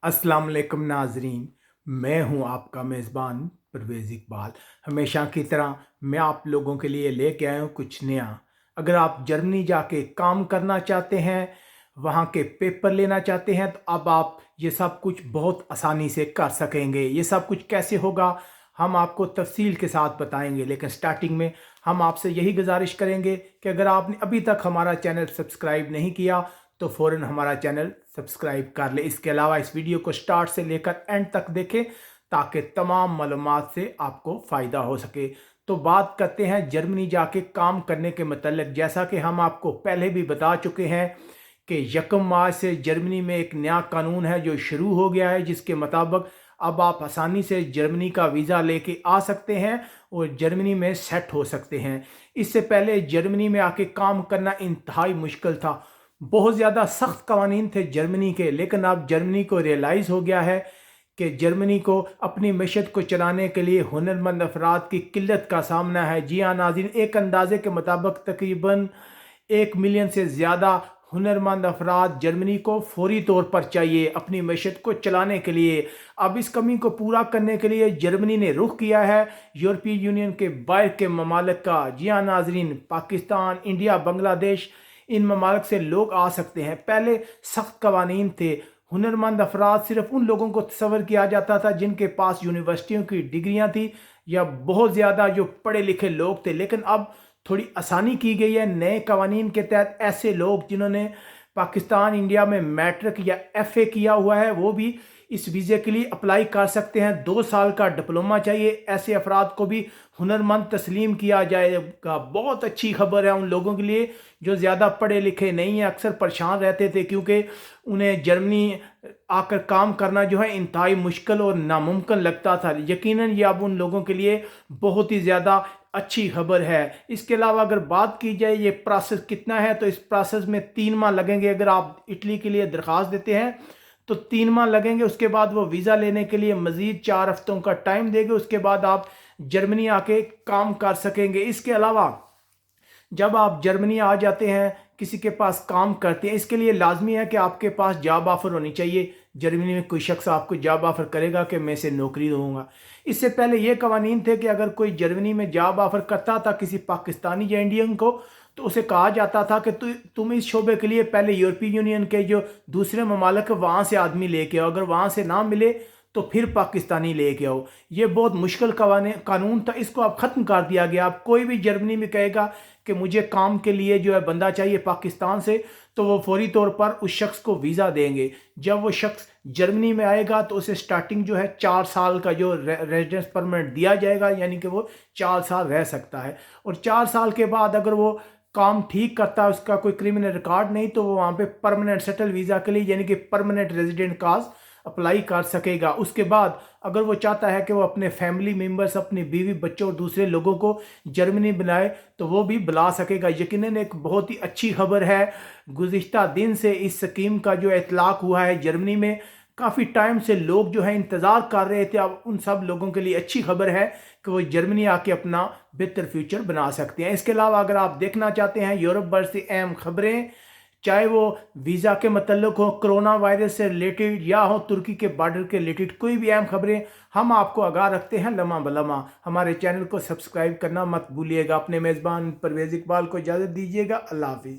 अस्सलाम वालेकुम नाजरीन। मैं हूं आपका मेज़बान परवेज़ इकबाल। हमेशा की तरह मैं आप लोगों के लिए लेके आया हूं कुछ नया। अगर आप जर्मनी जाके काम करना चाहते हैं, वहां के पेपर लेना चाहते हैं, तो अब आप ये सब कुछ बहुत आसानी से कर सकेंगे। ये सब कुछ कैसे होगा हम आपको तफसील के साथ बताएंगे, लेकिन स्टार्टिंग में हम आपसे यही गुजारिश करेंगे कि अगर आपने अभी तक हमारा चैनल सब्सक्राइब नहीं किया तो फ़ौरन हमारा चैनल सब्सक्राइब कर ले। इसके अलावा इस वीडियो को स्टार्ट से लेकर एंड तक देखें ताकि तमाम मालूमात से आपको फ़ायदा हो सके। तो बात करते हैं जर्मनी जाके काम करने के मतलब। जैसा कि हम आपको पहले भी बता चुके हैं कि 1 मार्च से जर्मनी में एक नया कानून है जो शुरू हो गया है, जिसके मुताबिक अब आप आसानी से जर्मनी का वीज़ा लेके आ सकते हैं और जर्मनी में सेट हो सकते हैं। इससे पहले जर्मनी में आके काम करना इंतहाई मुश्किल था। बहुत ज़्यादा सख्त कवानीन थे जर्मनी के, लेकिन अब जर्मनी को रियलाइज़ हो गया है कि जर्मनी को अपनी मईशत को चलाने के लिए हुनरमंद अफराद की किल्लत का सामना है। जी हाँ नाज़रीन, एक अंदाजे के मुताबिक तकरीबन 1 मिलियन से ज़्यादा हुनरमंद अफराद जर्मनी को फौरी तौर पर चाहिए अपनी मईशत को चलाने के लिए। अब इस कमी को पूरा करने के लिए जर्मनी ने रुख किया है यूरोपीय यूनियन के बाहर के ममालिक का। जी हाँ नाज़रीन, पाकिस्तान, इंडिया, बांग्लादेश, इन ममालिक से लोग आ सकते हैं। पहले सख्त कवानीन थे। हुनरमंद अफराद सिर्फ उन लोगों को तस्वर किया जाता था जिनके पास यूनिवर्सिटियों की डिग्रियां थी या बहुत ज़्यादा जो पढ़े लिखे लोग थे, लेकिन अब थोड़ी आसानी की गई है नए कवानीन के तहत। ऐसे लोग जिन्होंने पाकिस्तान, इंडिया में मैट्रिक या एफए किया हुआ है वो भी इस वीज़े के लिए अप्लाई कर सकते हैं। 2 साल का डिप्लोमा चाहिए। ऐसे अफराद को भी हुनरमंद तस्लीम किया जाएगा। बहुत अच्छी खबर है उन लोगों के लिए जो ज़्यादा पढ़े लिखे नहीं हैं, अक्सर परेशान रहते थे क्योंकि उन्हें जर्मनी आकर काम करना जो है इंतहाई मुश्किल और नामुमकिन लगता था। यकीनन ये अब उन लोगों के लिए बहुत ही ज़्यादा अच्छी खबर है। इसके अलावा अगर बात की जाए ये प्रोसेस कितना है, तो इस प्रोसेस में 3 माह लगेंगे। अगर आप इटली के लिए दरख्वास्त देते हैं तो 3 माह लगेंगे। उसके बाद वो वीज़ा लेने के लिए मज़ीद 4 हफ्तों का टाइम देंगे। उसके बाद आप जर्मनी आके काम कर सकेंगे। इसके अलावा जब आप जर्मनी आ जाते हैं, किसी के पास काम करते हैं, इसके लिए लाजमी है कि आपके पास जॉब ऑफ़र होनी चाहिए। जर्मनी में कोई शख्स आपको जॉब ऑफ़र करेगा कि मैं इसे नौकरी दूंगा। इससे पहले ये कवानीन थे कि अगर कोई जर्मनी में जॉब ऑफ़र करता था किसी पाकिस्तानी या इंडियन को, तो उसे कहा जाता था कि तुम इस शोबे के लिए पहले यूरोपीय यूनियन के जो दूसरे ममालिक वहाँ से आदमी लेके आओ, अगर वहाँ से ना मिले तो फिर पाकिस्तानी लेके आओ। ये बहुत मुश्किल कानून था, इसको अब ख़त्म कर दिया गया। अब कोई भी जर्मनी में कहेगा कि मुझे काम के लिए जो है बंदा चाहिए पाकिस्तान से, तो वो फौरी तौर पर उस शख्स को वीज़ा देंगे। जब वो शख्स जर्मनी में आएगा तो उसे स्टार्टिंग जो है 4 साल का जो रेजिडेंस परमिट दिया जाएगा, यानी कि वो 4 साल रह सकता है। और 4 साल के बाद अगर वो काम ठीक करता है, उसका कोई क्रिमिनल रिकॉर्ड नहीं, तो वो वहाँ पे परमानेंट सेटल वीज़ा के लिए यानी कि परमानेंट रेजिडेंट काज अप्लाई कर सकेगा। उसके बाद अगर वो चाहता है कि वो अपने फैमिली मेम्बर्स, अपनी बीवी बच्चों और दूसरे लोगों को जर्मनी बुलाए तो वो भी बुला सकेगा। यकीनन एक बहुत ही अच्छी खबर है। गुज़िश्ता दिन से इस स्कीम का जो इतलाक़ हुआ है जर्मनी में, काफ़ी टाइम से लोग जो है इंतज़ार कर रहे थे। अब उन सब लोगों के लिए अच्छी खबर है कि वो जर्मनी आके अपना बेहतर फ्यूचर बना सकते हैं। इसके अलावा अगर आप देखना चाहते हैं यूरोप भर से अहम खबरें, चाहे वो वीज़ा के मतलब हो, कोरोना वायरस से रिलेटेड या हो तुर्की के बॉर्डर के रिलेटेड, कोई भी अहम खबरें हम आपको आगाह रखते हैं लम्हा बलम्हा। हमारे चैनल को सब्सक्राइब करना मत भूलिएगा। अपने मेज़बान परवेज़ इकबाल को इजाज़त दीजिएगा। अल्लाह हाफिज़।